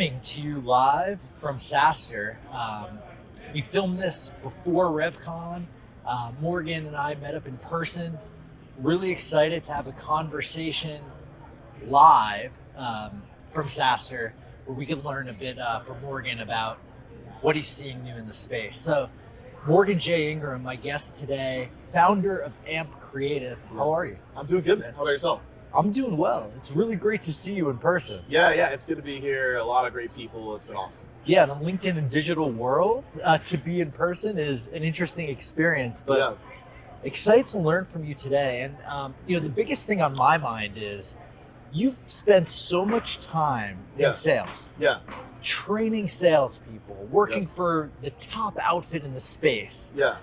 coming to you live from SaaStr. We filmed this before RevCon. Morgan and I met up in person. Really excited to have a conversation live from SaaStr where we can learn a bit from Morgan about what he's seeing new in the space. So Morgan J. Ingram, my guest today, founder of AMP Creative. How are you? I'm doing good, man. How about yourself? I'm doing well. It's really great to see you in person. Yeah, it's good to be here. A lot of great people. It's been awesome. Yeah, the LinkedIn and digital world, to be in person is an interesting experience, but excited to learn from you today. And the biggest thing on my mind is you've spent so much time in sales. Yeah. Training salespeople, working for the top outfit in the space. Yeah.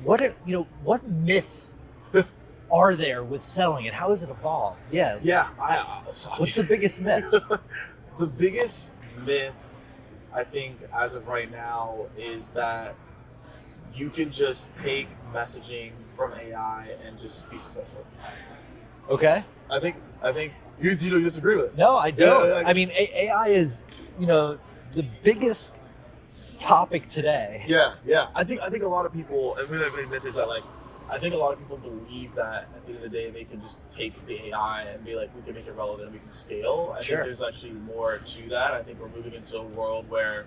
What myths are there with selling and how has it evolved? Yeah. What's the biggest myth? The biggest myth, I think, as of right now, is that you can just take messaging from AI and just be successful. Okay. I think you don't disagree with this. No, I don't. Yeah, I mean, AI is, the biggest topic today. Yeah. I think a lot of people, and really big myth is that, I think a lot of people believe that at the end of the day they can just take the AI and be like, we can make it relevant and we can scale. I think there's actually more to that. I think we're moving into a world where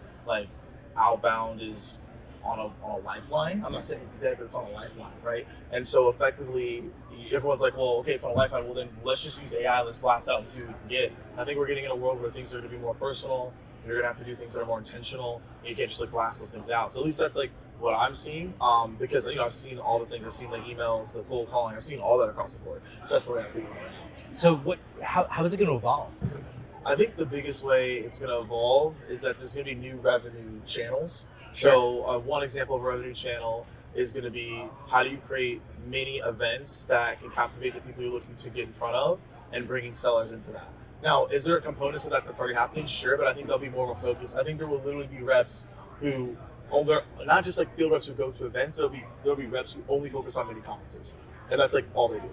outbound is on a lifeline. I'm not saying it's dead, but it's on a lifeline, right? And so effectively, everyone's like, well, okay, it's on a lifeline. Well, then let's just use AI. Let's blast out and see what we can get. I think we're getting in a world where things are going to be more personal. You're going to have to do things that are more intentional. And you can't just blast those things out. So at least that's what I'm seeing, because I've seen all the things. I've seen the emails, the cold calling. I've seen all that across the board. So that's the way I'm thinking right now. So how is it going to evolve? I think the biggest way it's going to evolve is that there's going to be new revenue channels. So one example of a revenue channel is going to be, how do you create mini events that can captivate the people you're looking to get in front of and bringing sellers into that. Now, is there a component to that that's already happening? Sure, but I think there'll be more of a focus. I think there will literally be reps who, not just field reps who go to events, there'll be reps who only focus on mini conferences. And that's all they do,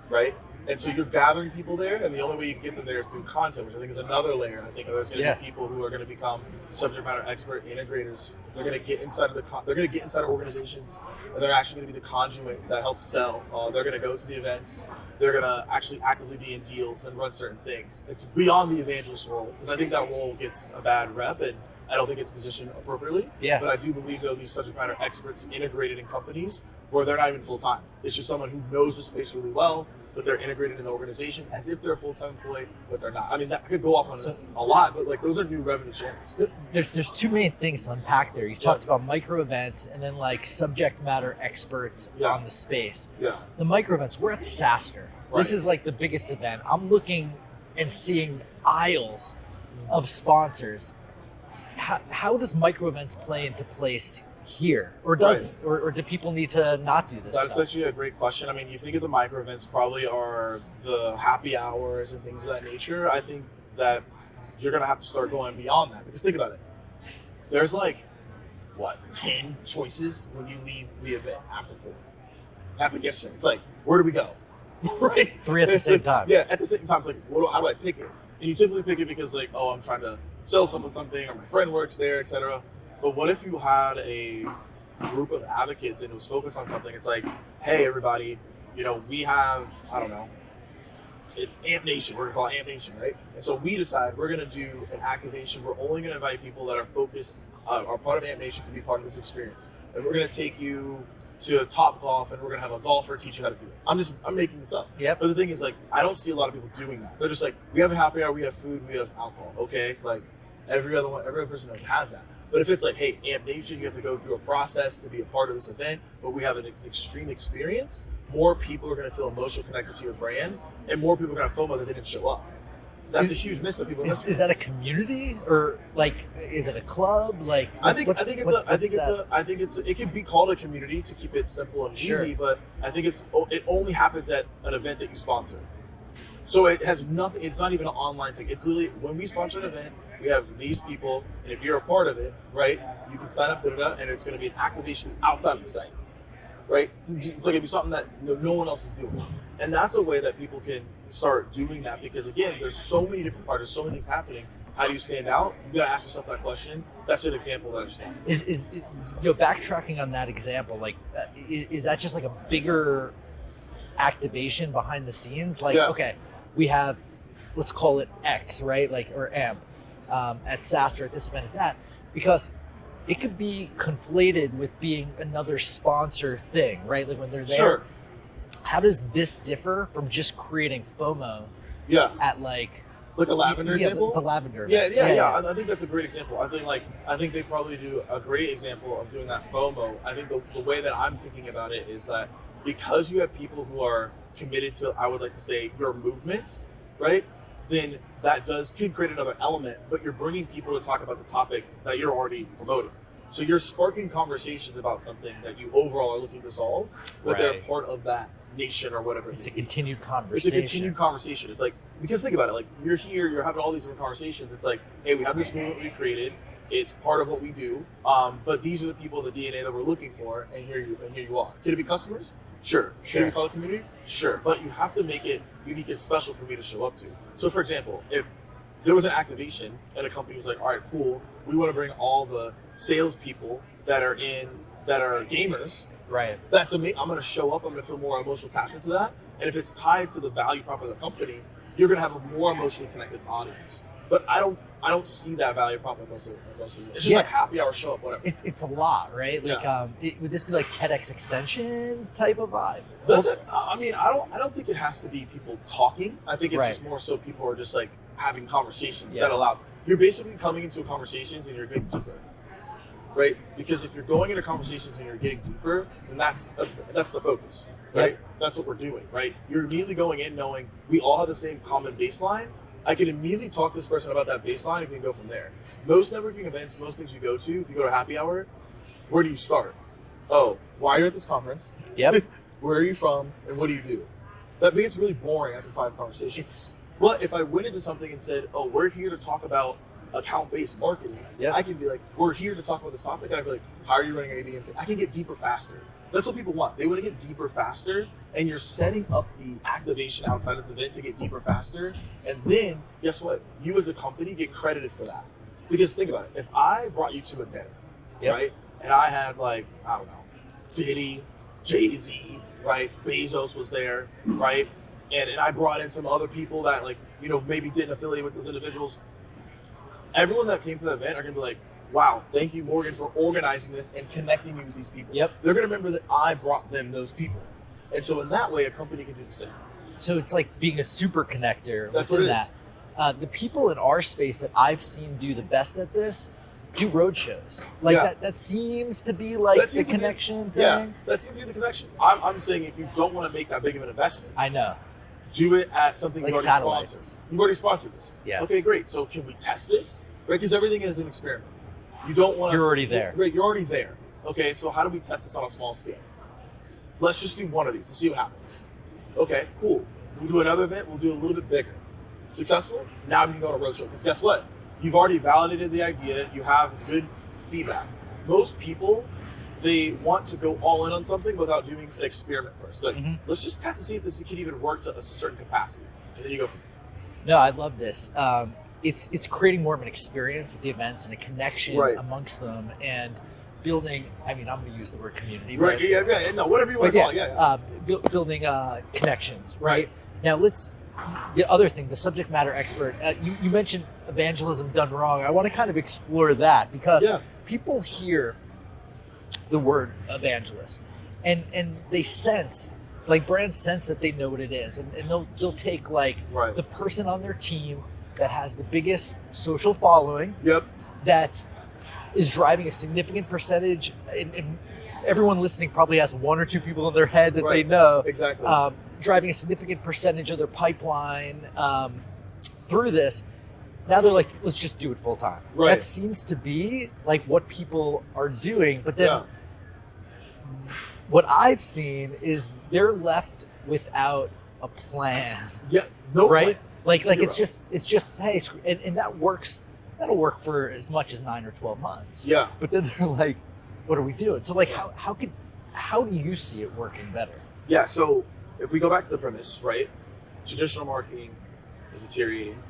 right? And so you're gathering people there, and the only way you can get them there is through content, which I think is another layer. I think there's going to be people who are going to become subject matter expert integrators. They're going to get inside of organizations, and they're actually going to be the conduit that helps sell. They're going to go to the events. They're going to actually actively be in deals and run certain things. It's beyond the evangelist role, because I think that role gets a bad rep, and I don't think it's positioned appropriately. Yeah. But I do believe there'll be subject matter experts integrated in companies where they're not even full-time. It's just someone who knows the space really well, but they're integrated in the organization as if they're a full-time employee, but they're not. I mean, that could go off on a lot, but those are new revenue channels. There's two main things to unpack there. You talked about micro events and then subject matter experts on the space. Yeah. The micro events, we're at SaaStr. Right. This is the biggest event. I'm looking and seeing aisles of sponsors. How does micro events play into place here, or does it, or do people need to not do this? That's actually a great question. I mean, you think of the micro events probably are the happy hours and things of that nature. I think that you're going to have to start going beyond that, because think about it. There's 10 choices when you leave the event after 4. After the gift share. It's where do we go? Right? 3 at the same time. Yeah, at the same time. It's how do I pick it? And you typically pick it because I'm trying to sell someone something, or my friend works there, etc. But what if you had a group of advocates and it was focused on something? It's hey, everybody, we have, I don't know, it's AMP Nation. We're going to call it AMP Nation, right? And so we decide we're going to do an activation. We're only going to invite people that are focused, are part of AMP Nation, to be part of this experience. And we're going to take you to Top Golf, and we're going to have a golfer teach you how to do it. I'm making this up. Yep. But the thing is, I don't see a lot of people doing that. They're just we have a happy hour, we have food, we have alcohol. Okay? Every other person has that. But if it's hey, AMP Nation, you have to go through a process to be a part of this event, but we have an extreme experience, more people are going to feel emotionally connected to your brand, and more people are going to FOMO that they didn't show up. That's a huge miss that people miss. Is that a community, or is it a club? I think it can be called a community to keep it simple and easy, but I think it only happens at an event that you sponsor. So it has nothing. It's not even an online thing. It's literally, when we sponsor an event, we have these people, and if you're a part of it, right, you can sign up, and it's going to be an activation outside of the site, right? It's it'd be something that no one else is doing. And that's a way that people can start doing that, because again, there's so many different parts, there's so many things happening. How do you stand out? You got to ask yourself that question. That's an example that I just had. Is backtracking on that example, like, is that just like a bigger activation behind the scenes? Like, okay, we have, let's call it X, right? Like, or M at SaaStr, at this event, at that, because it could be conflated with being another sponsor thing, right? Like when they're there. Sure. How does this differ from just creating FOMO at like a lavender example? The lavender. Yeah. I think that's a great example. I think they probably do a great example of doing that FOMO. I think the way that I'm thinking about it is that because you have people who are committed to, I would like to say, your movement, right? Then that could create another element, but you're bringing people to talk about the topic that you're already promoting. So you're sparking conversations about something that you overall are looking to solve, but they're part of that nation or whatever. It's a continued conversation. It's like, because think about it, like you're here, you're having all these different conversations. It's like, hey, we have this movement we created. It's part of what we do. But these are the people in the DNA that we're looking for, and here you are. Could it be customers? Sure. Could it be call it community? Sure. But you have to make it unique and special for me to show up to. So for example, if there was an activation and a company was like, all right, cool, we want to bring all the salespeople that are gamers. Right. That's amazing. I'm going to show up. I'm going to feel more emotional attachment to that. And if it's tied to the value prop of the company, you're going to have a more emotionally connected audience. But I don't see that value prop in most of it. It's just like happy hour, show up, whatever. It's a lot, right? Like, would this be like TEDx extension type of vibe? Does it? I mean, I don't think it has to be people talking. I think it's just more so people are just like having conversations that allow. You're basically coming into conversations and you're getting deeper, right? Because if you're going into conversations and you're getting deeper, then that's the focus, right? Yep. That's what we're doing, right? You're immediately going in knowing we all have the same common baseline. I can immediately talk to this person about that baseline and we can go from there. Most networking events, most things you go to, if you go to happy hour, where do you start? Oh, why are you at this conference? Yep. Where are you from? And what do you do? That makes it really boring after 5 conversations. But if I went into something and said, oh, we're here to talk about account-based marketing, I can be like, we're here to talk about this topic. And I'd be like, how are you running A/B? I can get deeper faster. That's what people want. They want to get deeper faster, and you're setting up the activation outside of the event to get deeper faster. And then, guess what? You as the company get credited for that. Because think about it. If I brought you to a dinner, right, and I had like, I don't know, Diddy, Jay-Z, right, Bezos was there, right, and I brought in some other people that like, you know, maybe didn't affiliate with those individuals, everyone that came to the event are going to be like, wow, thank you, Morgan, for organizing this and connecting me with these people. Yep. They're going to remember that I brought them those people. And so in that way, a company can do the same. So it's like being a super connector That's within what it that. The people in our space that I've seen do the best at this do roadshows. Like that seems to be like the connection thing. Yeah, that seems to be the connection. I'm saying if you don't want to make that big of an investment, I know. Do it at something like you've already sponsored. You've already sponsored this. Yeah. Okay, great. So can we test this? Right? Because everything is an experiment. You don't want to. You're already there. Right, you're already there. Okay, so how do we test this on a small scale? Let's just do one of these and see what happens. Okay, cool. We'll do another event. We'll do a little bit bigger. Successful? Now we can go on a roadshow. Because guess what? You've already validated the idea. You have good feedback. Most people, they want to go all in on something without doing an experiment first. Like, let's just test to see if this can even work to a certain capacity. And then you go from there. No, I love this. It's creating more of an experience with the events and a connection amongst them and building, I mean, I'm going to use the word community. Right, no, whatever you want to call it, building connections, right? Now the other thing, the subject matter expert, you mentioned evangelism done wrong. I want to kind of explore that because people hear the word evangelist and they sense, like brands sense that they know what it is and they'll take like the person on their team that has the biggest social following that is driving a significant percentage and everyone listening probably has 1 or 2 people in their head that they know driving a significant percentage of their pipeline through this. Now they're like, let's just do it full time. That seems to be like what people are doing, but then what I've seen is they're left without a plan. Plan. Like it's just hey, and that works. That'll work for as much as 9 or 12 months. But then they're like, what are we doing? So like, how do you see it working better? Yeah. So if we go back to the premise, right? Traditional marketing is deteriorating,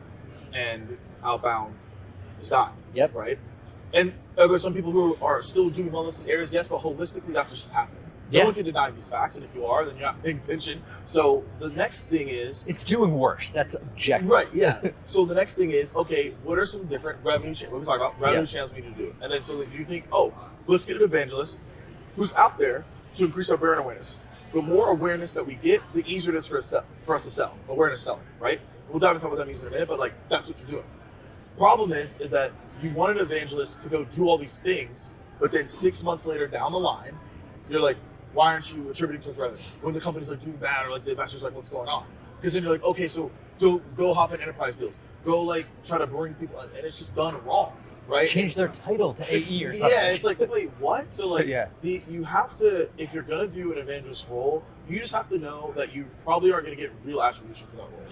and outbound is dying. Yep. Right? And are there some people who are still doing wellness in areas? Yes, but holistically, that's what's happening. No Yeah. one can deny these facts, and if you are, then you're not paying attention. So the next thing is... It's doing worse. That's objective. Right, yeah. So the next thing is, okay, what are some different revenue channels? What we talk about, revenue channels we need to do. And then so that you think, oh, let's get an evangelist who's out there to increase our brand awareness. The more awareness that we get, the easier it is for us to sell. Awareness selling, right? We'll dive into what that means in a minute, but like that's what you're doing. Problem is that you want an evangelist to go do all these things, but then 6 months later down the line, you're like, why aren't you attributing to revenue? When the company's like doing bad, or like the investors are like, what's going on? Because then you're like, okay, so go hop in enterprise deals. Go like try to bring people in, and it's just done wrong, right? Change their title to AE or something. Yeah, it's like, wait, what? So like, Yeah. You have to, if you're gonna do an evangelist role, you just have to know that you probably aren't gonna get real attribution for that role.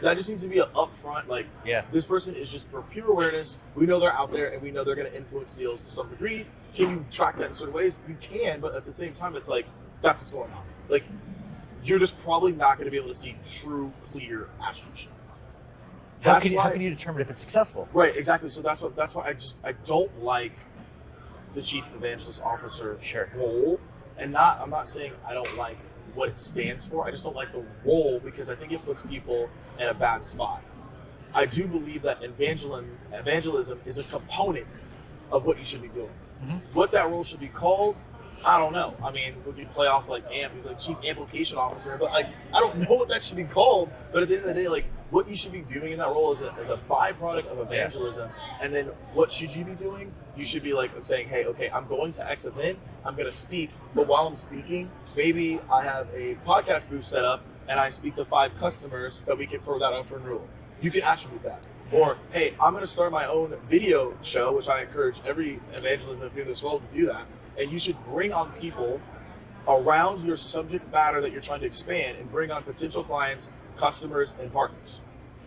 That just needs to be an upfront, like, this person is just for pure awareness. We know they're out there, and we know they're going to influence deals to some degree. Can you track that in certain ways? You can, but at the same time, it's like, that's what's going on. Like, you're just probably not going to be able to see true, clear attribution. How can you determine if it's successful? Right, exactly. So that's why I don't like the chief evangelist officer role. And I'm not saying I don't like what it stands for. I just don't like the role because I think it puts people in a bad spot. I do believe that evangelism is a component of what you should be doing. Mm-hmm. What that role should be called, I don't know. I mean, we could play off like chief amplification officer, but I don't know what that should be called. But at the end of the day, like what you should be doing in that role is a byproduct of evangelism. And then what should you be doing? You should be like saying, hey, okay, I'm going to X event, I'm going to speak, but while I'm speaking, maybe I have a podcast booth set up and I speak to 5 customers that we can throw that out for renewal. You can attribute that. Or, hey, I'm going to start my own video show, which I encourage every evangelist if you're in this role to do that. And you should bring on people around your subject matter that you're trying to expand and bring on potential clients, customers, and partners.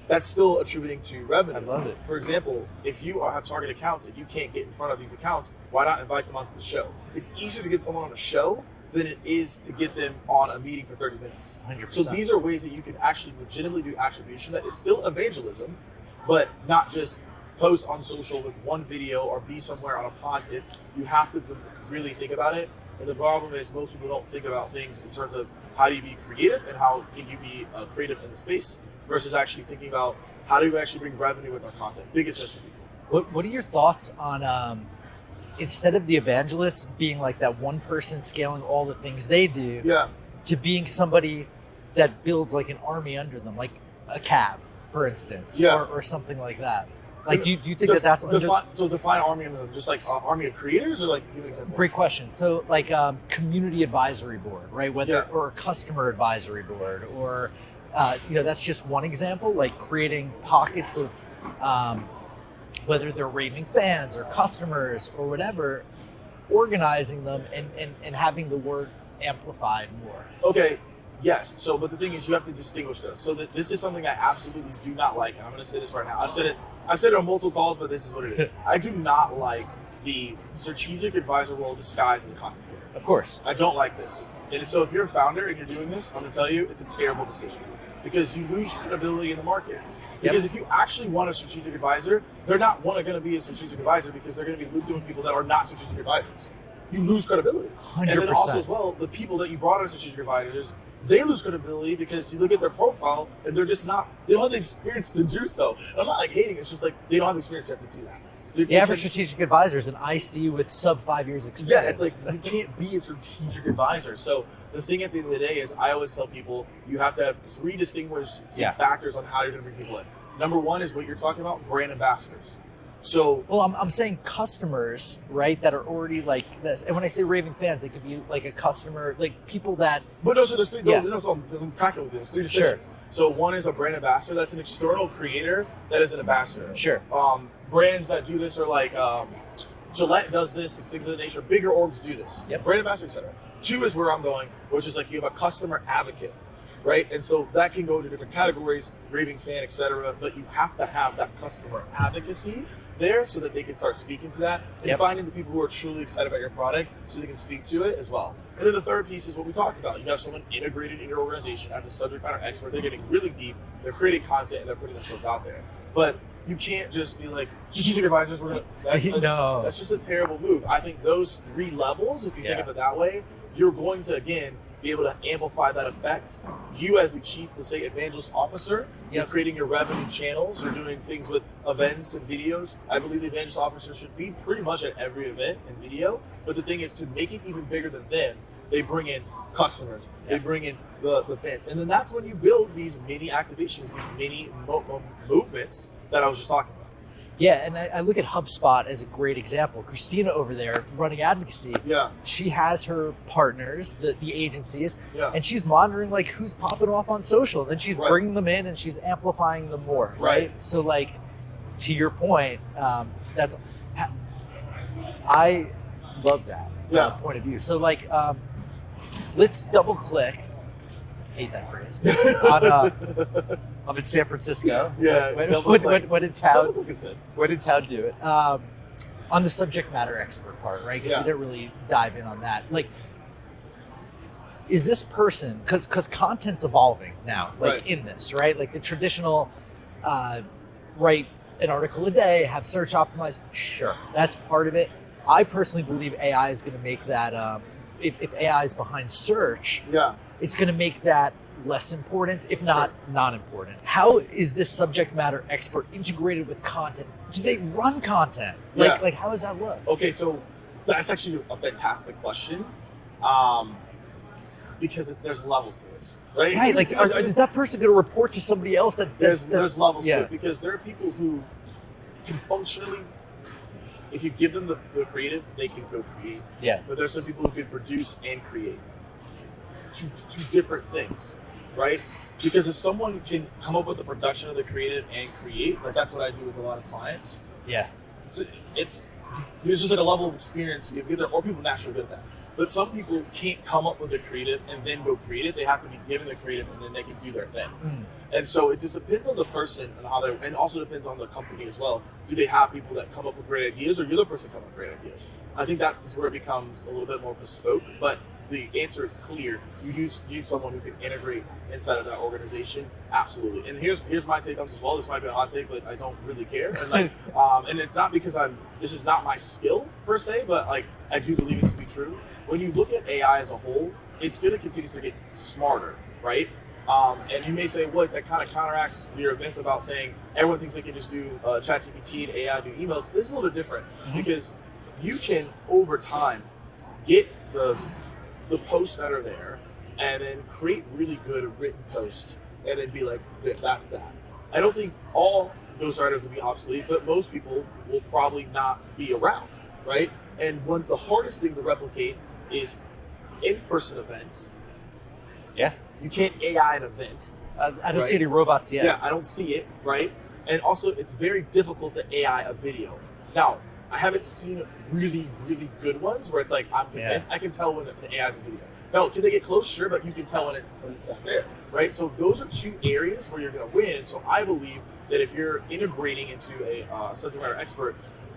That's still attributing to revenue. I love it. For example, if you have target accounts and you can't get in front of these accounts, why not invite them onto the show? It's easier to get someone on a show than it is to get them on a meeting for 30 minutes. 100%. So these are ways that you can actually legitimately do attribution that is still evangelism, but not just post on social with one video or be somewhere on a podcast. You have to really think about it. And the problem is most people don't think about things in terms of how do you be creative and how can you be creative in the space versus actually thinking about how do you actually bring revenue with our content. Biggest risk for people. What are your thoughts on instead of the evangelist being like that one person scaling all the things they do, to being somebody that builds like an army under them, like a cab, for instance, or something like that? Like, do you think that's define army of just like army of creators or like? Great question. So like community advisory board, right? Or a customer advisory board, or that's just one example. Like creating pockets of whether they're raving fans or customers or whatever, organizing them and having the word amplified more. Okay. Yes. So, but the thing is, you have to distinguish those. So that this is something I absolutely do not like, and I'm going to say this right now. I said it on multiple calls, but this is what it is. I do not like the strategic advisor role disguised as a content creator. Of course. I don't like this. And so, if you're a founder and you're doing this, I'm going to tell you, it's a terrible decision because you lose credibility in the market. Because if you actually want a strategic advisor, they're not going to be a strategic advisor because they're going to be looped in with people that are not strategic advisors. You lose credibility. 100%. And then also as well, the people that you brought on as strategic advisors, they lose credibility because you look at their profile and they don't have the experience to do so. And I'm not like hating, it's just like they don't have the experience to do that. The average strategic advisor is an IC with sub 5 years experience. Yeah, it's like you can't be a strategic advisor. So the thing at the end of the day is I always tell people you have to have 3 distinguished factors on how you're going to bring people in. Number 1 is what you're talking about, brand ambassadors. So, well, I'm saying customers, right, that are already like this. And when I say raving fans, they could be like a customer, like people that. But no, so there's 3. So I'm tracking with this. 3 distinctions. Sure. So 1 is a brand ambassador. That's an external creator that is an ambassador. Sure. Brands that do this are like Gillette does this. Things of that nature. Bigger orgs do this. Yep. Brand ambassador, etc. 2 is where I'm going, which is like you have a customer advocate. Right, and so that can go into different categories, raving fan, etc. But you have to have that customer advocacy there so that they can start speaking to that and finding the people who are truly excited about your product so they can speak to it as well. And then the third piece is what we talked about. You have someone integrated in your organization as a subject matter expert. They're getting really deep. They're creating content and they're putting themselves out there. But you can't just be like, strategic advisors, that's just a terrible move. I think those 3 levels, if you think of it that way, you're going to, again, be able to amplify that effect. You as the chief, let's say, evangelist officer, you're creating your revenue channels, you're doing things with events and videos. I believe the evangelist officer should be pretty much at every event and video. But the thing is, to make it even bigger than them, they bring in customers, they bring in the fans. And then that's when you build these mini activations, these mini movements that I was just talking about. Yeah, and I look at HubSpot as a great example. Christina over there running advocacy, she has her partners, the agencies, and she's monitoring like who's popping off on social. And then she's bringing them in and she's amplifying them more, right? So like, to your point, I love that point of view. So like, let's double click. Hate that phrase. I'm in San Francisco. When in town do it? On the subject matter expert part, right? Because we didn't really dive in on that. Like, is this person, because content's evolving now, like in this, right? Like the traditional, write an article a day, have search optimized. Sure, that's part of it. I personally believe AI is going to make that, if AI is behind search, it's going to make that less important, if not non-important. How is this subject matter expert integrated with content? Do they run content? Like how does that look? Okay, so that's actually a fantastic question, because there's levels to this, right? Right, like is that person going to report to somebody else? There's levels to it, because there are people who can functionally, if you give them the creative, they can go create. But there's some people who can produce and create. Two different things, right? Because if someone can come up with the production of the creative and create, like that's what I do with a lot of clients. So there's just like a level of experience you get there, or people naturally good at that. But some people can't come up with the creative and then go create it. They have to be given the creative and then they can do their thing. And so it just depends on the person and how they, and also depends on the company as well. Do they have people that come up with great ideas, or you're the person coming up with great ideas? I think that is where it becomes a little bit more bespoke, but the answer is clear. You need someone who can integrate inside of that organization. Absolutely. And here's my take on this as well. This might be a hot take, but I don't really care. And like, and it's not because this is not my skill per se, but like I do believe it to be true. When you look at AI as a whole, it's going to continue to get smarter, right? And you may say, well, that kind of counteracts your myth about saying everyone thinks they can just do ChatGPT and AI do emails. This is a little bit different because you can, over time, get the posts that are there and then create really good written posts and then be like, that's that. I don't think all ghostwriters will be obsolete, but most people will probably not be around, right? And the hardest thing to replicate is in-person events. You can't AI an event. I don't see any robots yet. I don't see it, right? And also, it's very difficult to AI a video. Now, I haven't seen really, really good ones where it's like, I'm convinced, I can tell when the AI is a video. Now, can they get close? Sure, but you can tell when it's not there, right? So those are 2 areas where you're going to win. So I believe that if you're integrating into a subject matter expert,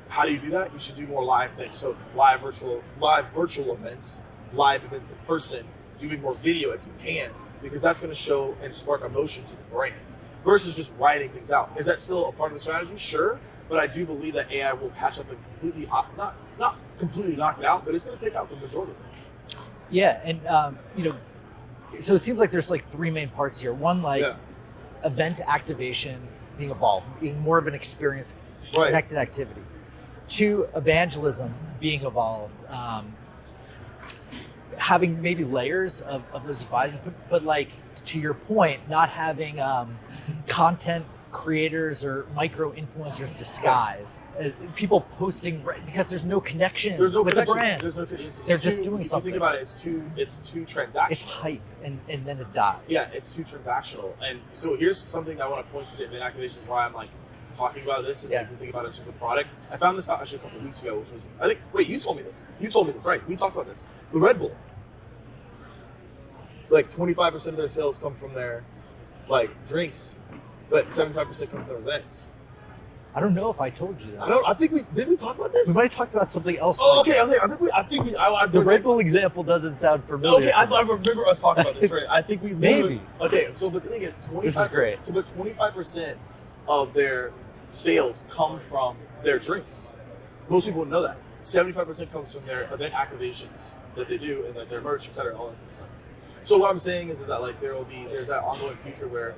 how do you do that? You should do more live things. So live virtual events, live events in person, doing more video if you can, because that's going to show and spark emotion to the brand versus just writing things out. Is that still a part of the strategy? Sure. But I do believe that AI will catch up and completely, not completely knock it out, but it's going to take out the majority of it. Yeah, and so it seems like there's like 3 main parts here. One, like event activation being evolved, being more of an experience, connected activity. 2, evangelism being evolved, having maybe layers of those advisors, but like to your point, not having content creators or micro influencers disguise people posting because there's no connection with the brand. They're just doing something. Think about it, it's too transactional. It's hype and then it dies. Yeah, it's too transactional. And so here's something I want to point to the event activations, why I'm like talking about this and you think about it in terms of product. I found this out actually a couple of weeks ago, which was, I think, wait, you told me this, right? We talked about this. The Red Bull. Like 25% of their sales come from their like drinks, but 75% come from their events. I don't know if I told you that. I think did we talk about this? We might have talked about something else. Oh, okay. I think we. The Red Bull example doesn't sound familiar. Okay, I remember us talking about this, right? I think we maybe. Okay, so the thing is, 25%. This is great. So, but 25% of their sales come from their drinks. Most people don't know that. 75% comes from their event activations that they do and like their merch, etc., all that stuff. So what I'm saying is that like there's that ongoing future where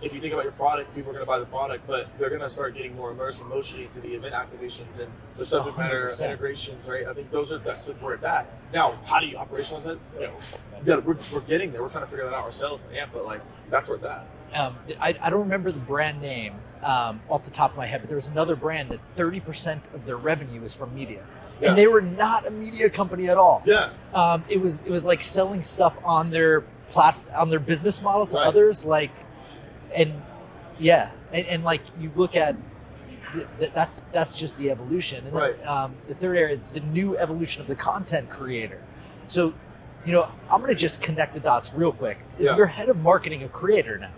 if you think about your product, people are going to buy the product, but they're going to start getting more immersed emotionally into the event activations and the subject matter 100%. integrations, right? I think that's where it's at. Now, how do you operationalize it? We're getting there. We're trying to figure that out ourselves in AMP, but like that's where it's at. I don't remember the brand name off the top of my head, but there was another brand that 30% of their revenue is from media. Yeah. And they were not a media company at all. Yeah. It was like selling stuff on their on their business model to Right. others, like, and like you look at that's just the evolution. And then, Right. The third area, the new evolution of the content creator. So, I'm going to just connect the dots real quick. Is Yeah. your head of marketing a creator now?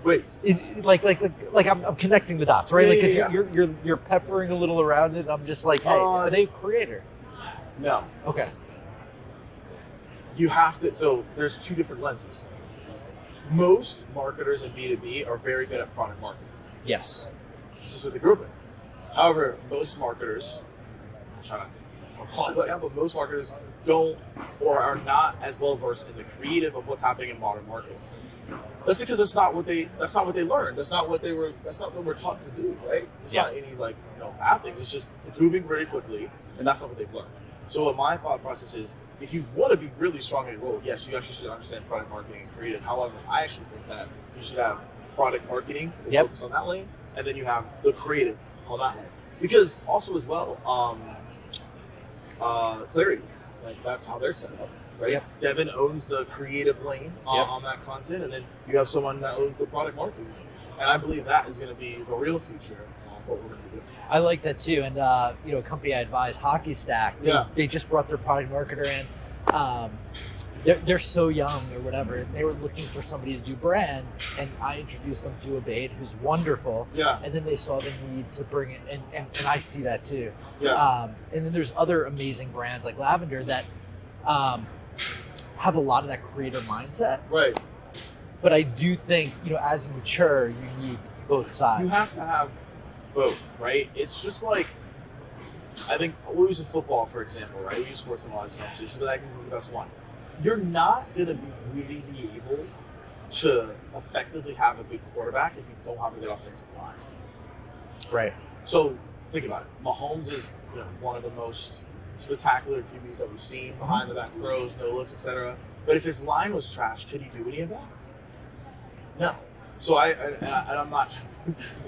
Wait. Is like I'm connecting the dots, right? Yeah, Like, 'cause yeah. you're peppering a little around it. I'm just like, hey, are they a creator? No. Okay. You have to. So there's two different lenses. Most marketers in B2B are very good at product marketing. Yes. This is what they grew up in. However, most marketers, but most marketers don't or are not as well versed in the creative of what's happening in modern marketing. That's because that's not what they learned. That's not what we're taught to do, right? It's not any bad things. It's just it's moving very quickly, and that's not what they've learned. So what my thought process is, if you want to be really strong in your role, yes, you actually should understand product marketing and creative. However, I actually think that you should have product marketing and focus on that lane, and then you have the creative on that lane. Because also as well, Clarity, like that's how they're set up, right? Yep. Devin owns the creative lane on that content, and then you have someone that owns the product marketing lane. And I believe that is going to be the real future of what we're going to do. I like that too. And, a company I advise, Hockey Stack, they just brought their product marketer in. They're so young or whatever. And they were looking for somebody to do brand. And I introduced them to Abaid, who's wonderful. Yeah. And then they saw the need to bring it. And I see that too. Yeah. And then there's other amazing brands like Lavender that have a lot of that creator mindset. Right. But I do think, as you mature, you need both sides. You have to have both, right? It's just like, I think, we'll use football, for example, right? We use sports in a lot of conversations, but I think this is the best one. You're not going to really be able to effectively have a good quarterback if you don't have a good offensive line. Right. So, think about it. Mahomes is one of the most spectacular QBs that we've seen, behind the back throws, no looks, etc. But if his line was trash, could he do any of that? No. So I'm not.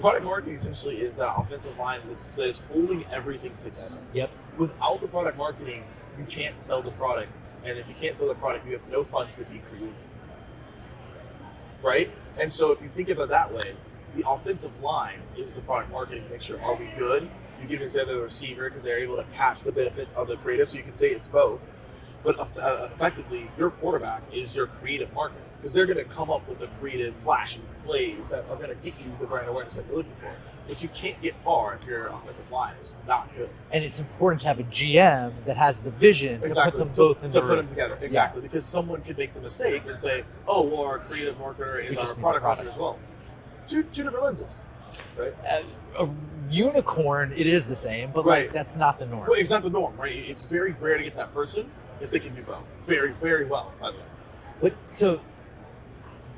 Product marketing essentially is that offensive line that is holding everything together. Yep. Without the product marketing, you can't sell the product, and if you can't sell the product, you have no funds to be creative. Right? And so if you think of it that way, the offensive line is the product marketing to make sure, are we good? You can even say the receiver because they're able to catch the benefits of the creative, so you can say it's both. But effectively, your quarterback is your creative marketer because they're going to come up with the creative, flashy plays that are going to get you the brand awareness that you're looking for. But you can't get far if your offensive line is not good. And it's important to have a GM that has the vision to put them both in the room. Put them together, exactly. Because someone could make the mistake and say, "Oh, well, our creative marketer is our product marketer as well." Two different lenses, right? A unicorn, it is the same, but Right. like that's not the norm. Well, it's not the norm, right? It's very rare to get that person if they can do both. Very, very well, by the way. But so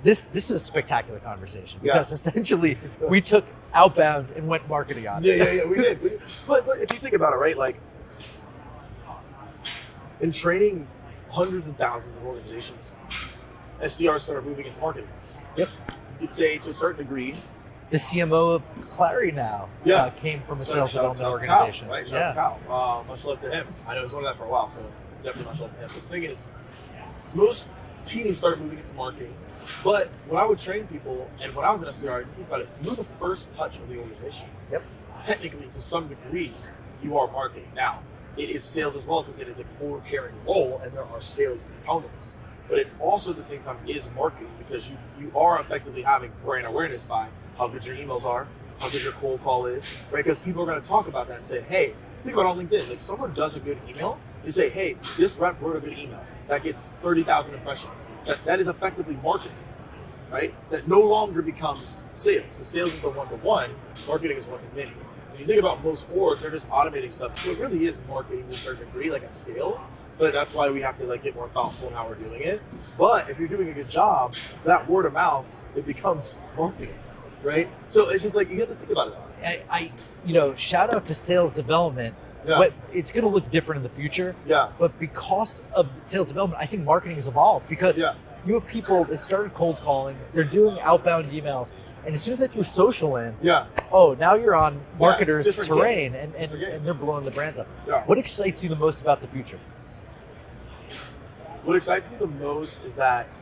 this is a spectacular conversation because Yeah. essentially we took outbound and went marketing on it. Yeah, we did. But if you think about it, right, like in training hundreds and thousands of organizations, SDRs started moving into marketing. Yep. You'd say to a certain degree, The CMO of Clarity now came from a sales development organization. Kyle, right? Shout out to Kyle. Much love to him. I know he was one of that for a while, so definitely much love to him. But the thing is, most teams started moving into marketing. But when I would train people, and when I was an SDR, you think about it, you're the first touch of the organization. Yep. Technically, to some degree, you are marketing. Now, it is sales as well because it is a core carrying role, and there are sales components. But it also, at the same time, is marketing because you are effectively having brand awareness by how good your emails are, how good your cold call is, right? Because people are going to talk about that and say, hey, think about it on LinkedIn. If someone does a good email, they say, hey, this rep wrote a good email. That gets 30,000 impressions. That is effectively marketing. right? That no longer becomes sales, because sales is the one-to-one, marketing is one-to-many. When you think about most orgs, they're just automating stuff. So it really is marketing to a certain degree, like at scale. But that's why we have to like get more thoughtful in how we're doing it. But if you're doing a good job, that word of mouth, it becomes marketing, right? So it's just like, you have to think about it. Shout out to sales development. Yeah. But it's going to look different in the future. Yeah. But because of sales development, I think marketing has evolved because you have people that started cold calling, they're doing outbound emails, and as soon as they threw social in, now you're on marketers' terrain, and they're blowing the brands up. Yeah. What excites you the most about the future? What excites me the most is that,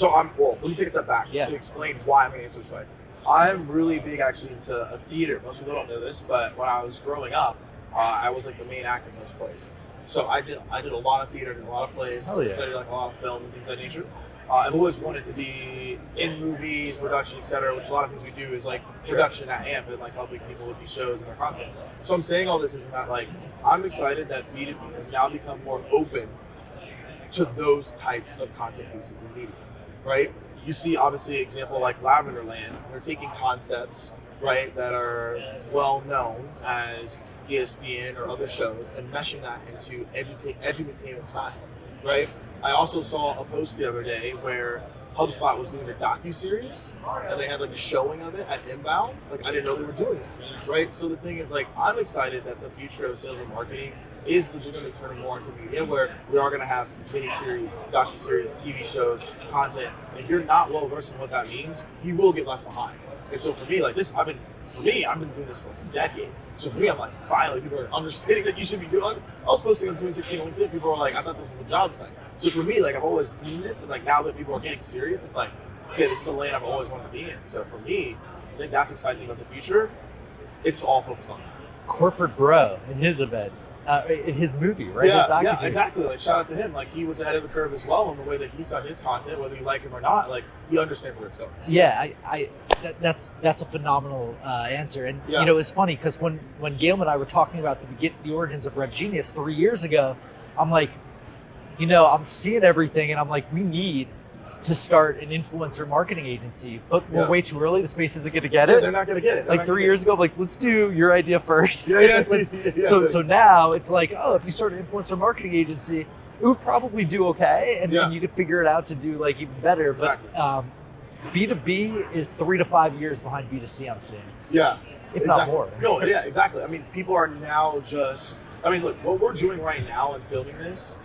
let me take a step back to explain why I'm going to answer this way. I'm really big actually into a theater. Most people don't know this, but when I was growing up, I was like the main actor in those plays. So I did a lot of theater, did a lot of plays, studied like a lot of film and things of that nature. I've always wanted to be in movies, production, etc., which a lot of things we do is like production at AMP and like helping people with these shows and their content. So I'm saying all this is that like I'm excited that B2B has now become more open to those types of content pieces in media, right? You see, obviously, an example like Lavender Land. They're taking concepts, right, that are well known as ESPN or other shows and meshing that into edutainment style, right? I also saw a post the other day where HubSpot was doing a docuseries and they had like a showing of it at Inbound. Like, I didn't know they were doing it, right? So the thing is, like, I'm excited that the future of sales and marketing is legitimately turning more into media, where we are going to have mini-series, docu-series, TV shows, content. And if you're not well versed in what that means, you will get left behind. And so for me, like this, I've been doing this for a decade. So for me, I'm like, finally, people are understanding that you should be doing. I was posting on 2016 on LinkedIn. People were like, I thought this was a job site. So for me, like, I've always seen this, and like now that people are getting serious, it's like, okay, this is the lane I've always wanted to be in. So for me, I think that's exciting about the future. It's all focused on that. Corporate Bro in his event. In his movie, right? Yeah, exactly. Like, shout out to him. Like, he was ahead of the curve as well in the way that he's done his content, whether you like him or not. Like, you understand where it's going. Yeah, that's a phenomenal answer. And it's funny because when Gail and I were talking about the origins of RevGenius 3 years ago, I'm like, I'm seeing everything, and I'm like, we need to start an influencer marketing agency, but we're way too early. The space isn't going to get it. They're not going to get it. Like 3 years ago, I'm like, let's do your idea first. Yeah. So now it's like, if you start an influencer marketing agency, it would probably do okay, and you could figure it out to do like even better. But B2B is 3 to 5 years behind B2C, I'm seeing. Yeah. If not more. No, yeah, exactly. I mean, people are now look, what we're doing right now in filming this,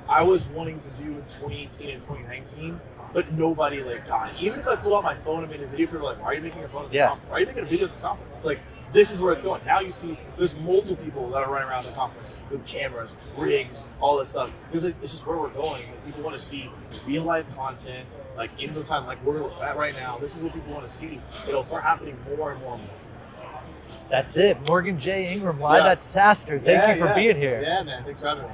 I was wanting to do in 2018 and 2019, but nobody got it. Even if I pulled out my phone and made a video, people were like, why are you making a phone at this conference? Why are you making a video at this conference? It's like, this is where it's going. Now you see there's multiple people that are running around the conference with cameras, rigs, all this stuff. It's just where we're going. People want to see real life content, like in real time, like we're at right now. This is what people want to see. It'll start happening more and more and more. That's it. Morgan J. Ingram live at SaaStr. Thank you for being here. Yeah, man. Thanks for having me.